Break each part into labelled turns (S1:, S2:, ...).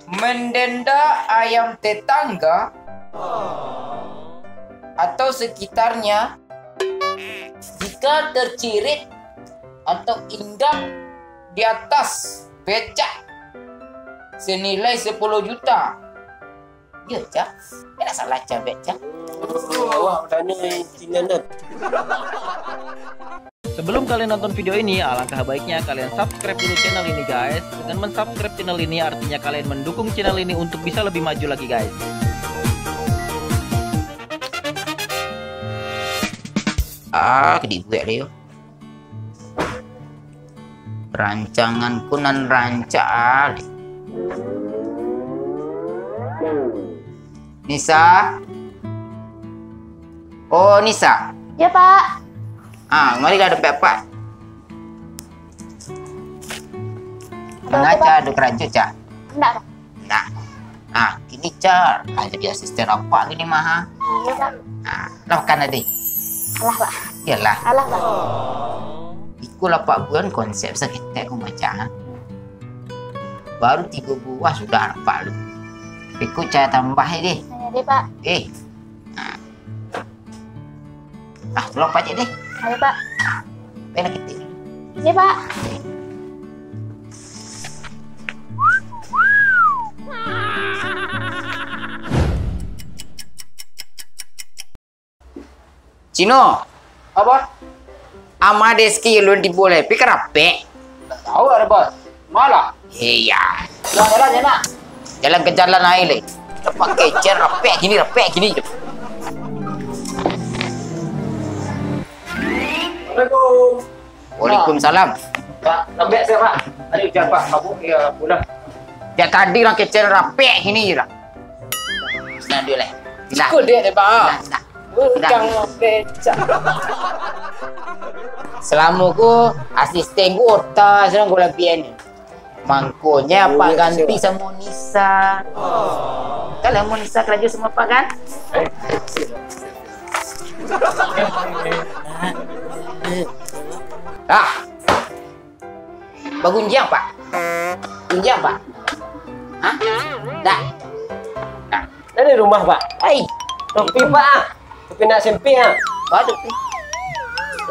S1: mendenda ayam tetangga atau sekitarnya jika tercirit atau inggap di atas becak senilai 10 juta. Ya, Cak. Tidak salah, Cak, becak.
S2: Awak tanya Cina.
S3: Sebelum kalian nonton video ini, alangkah baiknya kalian subscribe dulu channel ini guys. Dengan mensubscribe channel ini artinya kalian mendukung channel ini untuk bisa lebih maju lagi guys.
S1: Dibuat dia. Rancanganku nan rancang. Nisa. Oh, Nisa.
S4: Ya, Pak.
S1: Mari ada Pak. Mengajar ada kerajaan, Cak.
S4: Enggak, Pak.
S1: Nah, gini, Cak. Jadi asisten apa gini, Maha?
S4: Iya, Pak.
S1: Lah kan adik.
S4: Alah, Pak.
S1: Iyalah.
S4: Alah, Pak.
S1: Ikulah Pak bulan konsep sakit aku macam. Baru 3 buah sudah Pak lu. Ikut cara tambah deh.
S4: Saya deh, Pak.
S1: Tolong Pak deh.
S4: Ayo, Pak.
S1: Bela kita.
S4: Iya, Pak.
S1: Cino.
S2: Apa?
S1: Amadeski lu diboleh pikir apa?
S2: Tahu ada bos. Malah.
S1: Iya.
S2: Jalan nak.
S1: Jalan ke jalan air le. Pakai cer rapek gini.
S2: Assalamualaikum.
S1: Waalaikumsalam.
S2: Pak, lembek saya, Pak. Tadi ujian, Pak. Kamu ya udah.
S1: Ya tadi lah kecil rapek gini je lah. Nah dia leh.
S2: Ikut dia deh, Pak.
S1: Bukan
S2: becak.
S1: Selama ku asisten ku otak sekarang ku lapian ni. Mangkonya Pak ganti sama Nisa. Kalau mau Nisa kerja sama Pak kan? Bagunjang Pak. Gunjang Pak. Hah? Dah.
S2: Dari rumah, Pak.
S1: Hai.
S2: Topi, Pak. Topi nak sempi ah.
S1: Waduh.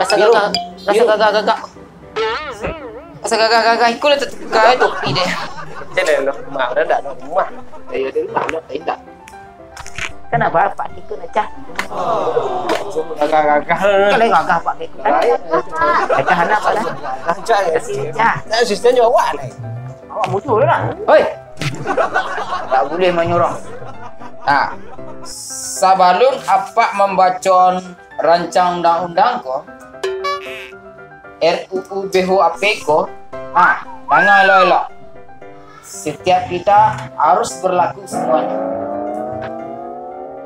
S1: Rasa gagak. Ikut lah kau topi deh.
S2: Jadi rumah dah ada rumah.
S1: Ayo di rumah lo tidak. Kenapa Pak ikut aja?
S2: Gagah.
S1: Kalau gagah Pak ikut. Gagah anak Pak dah.
S2: Rancak ya.
S1: Ya.
S2: Asisten juga awak ni.
S1: Awak musuh lah. Hoi. Tak boleh menyuruh. Sebelum apa membacon rancang undang-undang ko RUU BHUAP ko, jangan elok-elok. Setiap kita harus berlaku semuanya.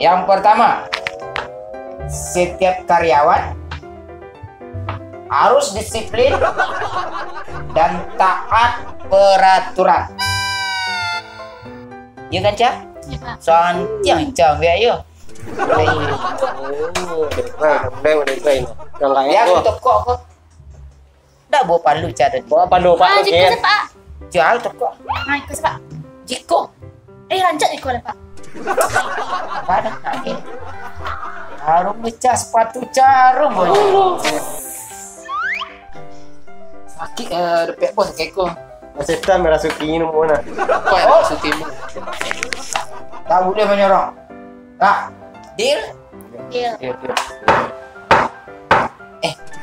S1: Yang pertama, setiap karyawan harus disiplin dan taat peraturan. Ya kan, Cak?
S4: Iya, Pak.
S1: Soalnya biar yo. Ya aku tokok kok. Dah bawa palu Cak tadi.
S2: Bawa pandu, Pak.
S4: Jiko, Pak.
S1: Jual tokok.
S4: Jiko, Pak.
S1: Jiko.
S4: Rancak jiko lah, Pak.
S1: Pada nak ke. Harum pecah sepatu carum boy. Sakit dekat bos keko.
S2: Setan merasuki minum mana?
S1: Oh, sutimu. Tak boleh menyerang. Deal?
S4: Iya.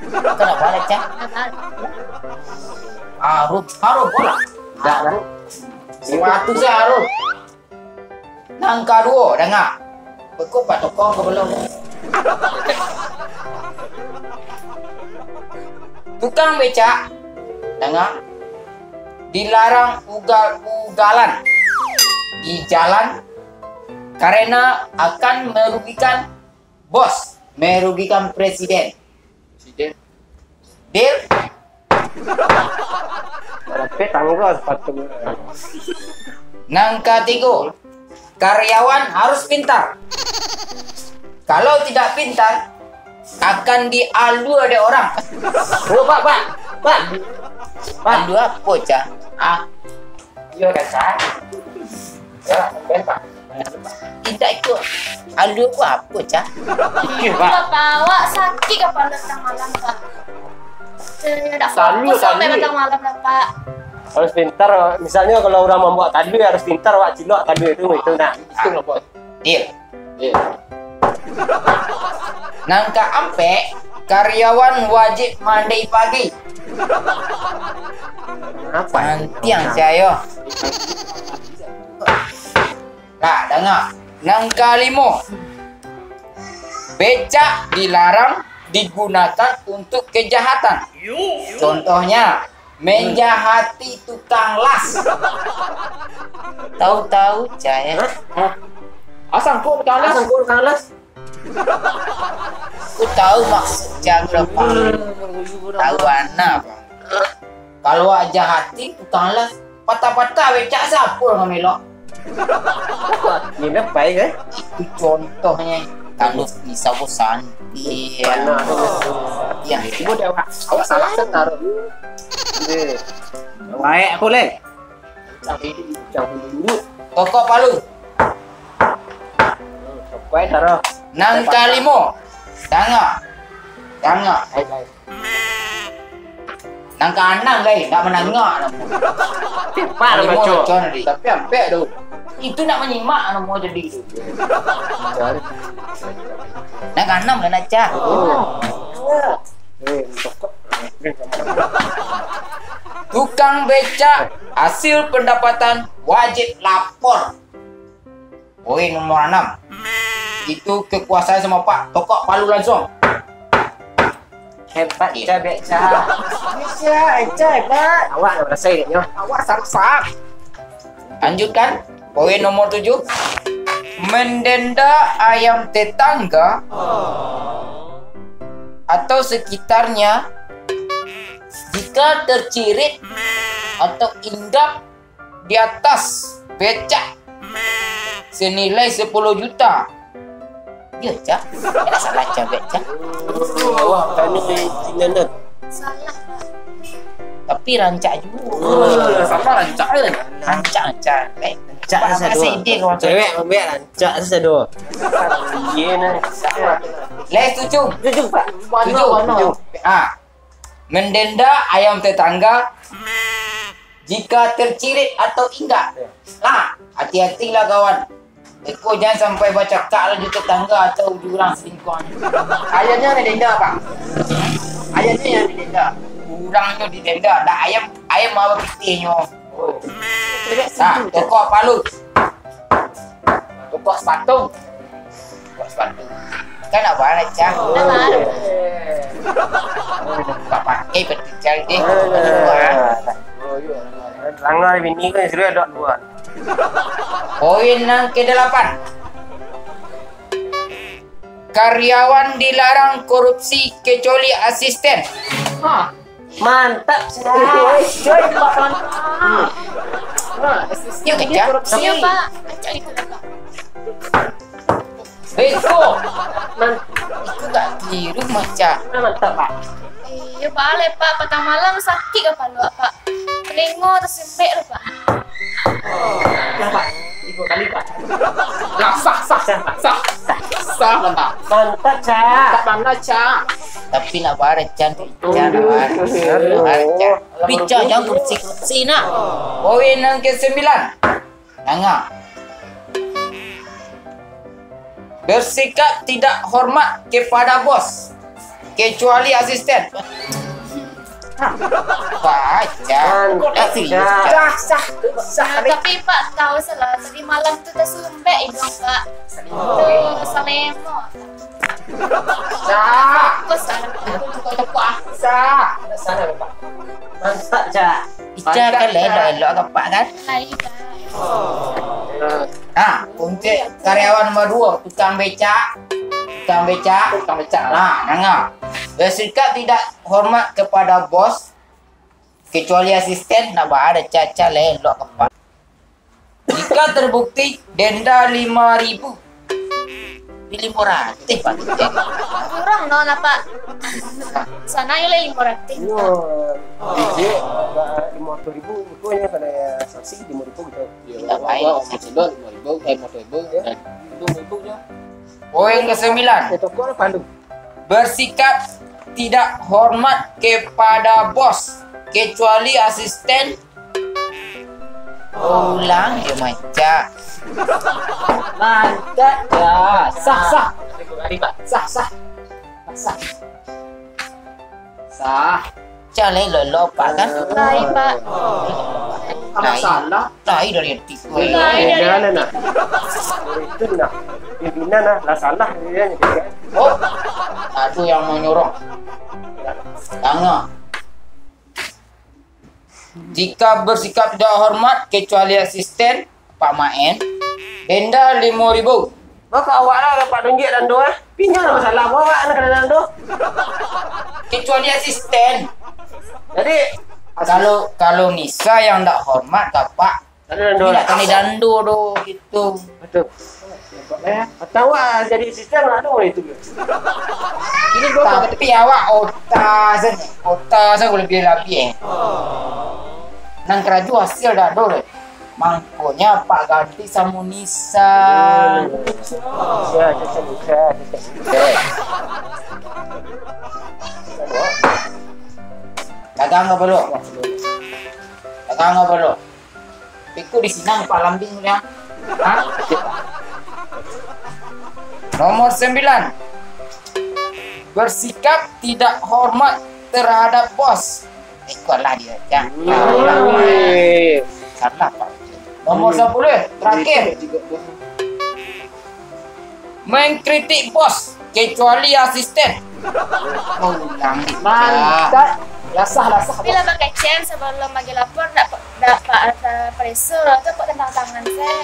S1: Kenapa ada Cak? Harum bola.
S2: Tak lah.
S1: Sepatu saya harum. Nangka dua, dengar. Bekuk Pak Tokong ke belum? Tukang becak, dengar. Dilarang ugal-ugalan di jalan karena akan merugikan bos, merugikan presiden. Deal?
S2: Tapi tanggal sepatu.
S1: Nangka 3, karyawan harus pintar. Kalau tidak pintar, akan dialu ada orang.
S2: Oh, Pak.
S1: Pandu apa, Cak? Iya kan, Cak? Alu apa, Cak?
S4: Pak, awak sakit kepala petang malam, Pak. Tidak
S2: Selalu,
S4: fokus sampai
S2: selalu.
S4: petang malam lah, Pak.
S5: Harus pintar. Misalnya kalau orang membuat tadu harus pintar wak cilok tadu itu nah.
S2: Itu lah bos.
S1: Deal.
S2: Ya.
S1: Nangka ampe karyawan wajib mandi pagi.
S5: Apa?
S1: Pantiang saya. Nah, dengar. Nangka 5. Becak dilarang digunakan untuk kejahatan. Contohnya, menjahati tukang las. Tahu-tahu saya.
S2: Asang kau kalah.
S5: Asam kur kalas.
S1: Aku tahu maksud jaga Pak. Tahu anak Pak. Kalau awak jahati tukang las, patah-patah becak siapa orang melok?
S5: Ini baik
S1: Itu contohnya. Kalau bisa bosan. Iya. Iya.
S2: Ibu dah awak salah senar.
S5: Baik aku le.
S2: Jangan dulu.
S1: Tokok Palu.
S5: Baik taruh.
S1: Nangka 5. Danga. Nangka 6 lagi, tak menangak nama.
S5: Pak nak baca.
S1: Tapi ampe tu. Itu nak menyimak nama jadi tu. Nangka 6 lah nak cak. Tukang becak hasil pendapatan wajib lapor. Poin nomor 6. Itu kekuasaan sama Pak. Tokok Palu langsung.
S5: Hebat cah beca.
S1: Hebat.
S5: Awak nak rasa dia.
S1: Awak sak-sak. Lanjutkan. Poin nomor 7. Mendenda ayam tetangga atau sekitarnya jika tercirit atau hinggap di atas becak senilai 10 juta. Ya, Cak. Tak salah Cak becak.
S5: Awak kan ni Cina nak.
S4: Salah, Pak.
S1: Tapi rancak juga.
S2: Sama rancak kan.
S1: Rancak.
S5: Cak rasa dua. Cewek ambil rancak rasa dua. Iya nak.
S1: Les 7.
S5: Tujuh Pak.
S1: Tujuh. Mendenda ayam tetangga jika tercirit atau hinggap. Hati-hatilah kawan. Ekor jangan sampai baca kak lagi tetangga atau jurang selingkuh. Ayamnya didenda Pak. Ayamnya yang didenda. Urangnya didenda. Dah ayam apa pitihnya. Tokok Palu. Tokok sepatu. Kan nak barang Cak.
S4: Dah baru.
S1: Tak pakai peti cari deh.
S5: Langgar bini kan sudah ada dua.
S1: Poin yang ke-8. Karyawan dilarang korupsi kecuali asisten.
S5: Mantap.
S1: Ya kan Cak?
S4: Ya, Pak. Macam itu lah, Pak.
S1: Beko. Itu tak kira macam.
S5: Mantap Pak.
S4: Iya, balik, Pak. Petang malam sakit kepala, Pak. Telinga tersembek lah, Pak.
S5: Ya Pak. 3 kali Pak.
S2: Lah sah kan tak?
S5: Mantap Cak.
S2: Tak bangga Cak.
S1: Tapi nak barang cantik. Jangan barang Cak. Bicara jangan kursi nak. Poin yang ke-9. Dengar. Bersikap tidak hormat kepada bos kecuali asisten. Baca.
S4: Tapi Pak tahu salah. Tadi malam tu tersembek hidung, Pak. Tu salemo.
S1: Cak.
S4: Kau salah.
S1: Cak.
S5: Sana Pak. Mantap Cak.
S1: Bicara kan elok-elok ke Pak kan?
S4: Hai, Pak.
S1: Untuk karyawan nomor 2, tukang becak. Dengar. Bersikap tidak hormat kepada bos kecuali asisten. Nak ada caca lelok ke Pak. Jika terbukti denda 5.000. Di 500 Pak.
S4: Kurang no lah, Pak. Sana yang lain 500.
S5: DJ 50.000 itu hanya pada saksi 5.000 gitu.
S1: Tak baik.
S2: Sedot 5.000, 5.000 je.
S1: Poin ke-9.
S5: Itu kau pandu.
S1: Bersikap tidak hormat kepada bos kecuali asisten. Ulang dia macam.
S2: Mantap ya. Sah. Sah. Sah.
S1: Calai lolopak kan?
S4: Baik, Pak.
S2: Kalau salah.
S1: Tai dari hati.
S5: Jangan nak. Itu nak. Pimpinan lah salah dia.
S1: Oh, satu yang menyorong. Jangan. Jika bersikap tidak hormat kecuali asisten Pak Maen, denda 5,000.
S5: Maka awak lah dapat tunjuk dan doa. Pinjam lah masalah awak nak kena dan doa.
S1: Kecuali asisten.
S5: Jadi
S1: Kalau Nisa yang tak hormat Pak,
S5: ada dan doa.
S1: tidak kena dandu tu gitu.
S5: Betul. Atau awak jadi sistem nak doa itu.
S1: Ini gua tapi awak otak saya lebih. Nang keraju hasil dah dulu. Mangkonya Pak ganti sama Nisa. Dagang apa lo? Piku di sini Pak Lambing ya. Hah? Nomor 9. Bersikap tidak hormat terhadap bos. Ikutlah dia. Salah Pak. Nomor 10. Terakhir. Mengkritik bos kecuali asisten. Ulang.
S2: Mantap. Lasah.
S4: Bila pakai cem sebelum bagi lapor dapat ada pressure atau tentang tangan saya.